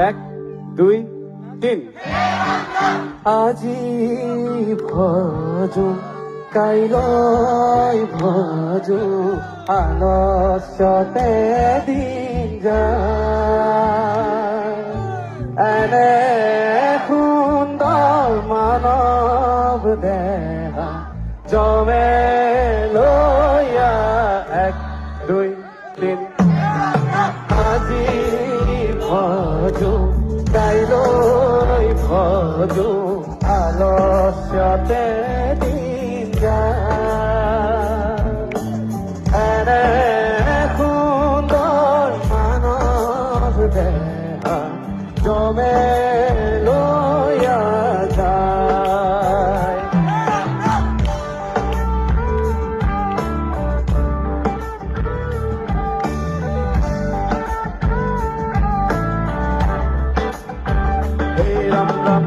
এক দুই তিন। আজি ভজো কাইলৈ ভজো আলস্যতে দিন যায়। এনে সুন্দৰ মানৱ দেহা জমে লৈয়া এক দুই তিন। আজি ভজো কাইলৈ ভজো আলস্যতে দিন যায়। এনে সুন্দৰ মানৱ দেহা জমে লৈয়া যায়। হে ৰাম ৰাম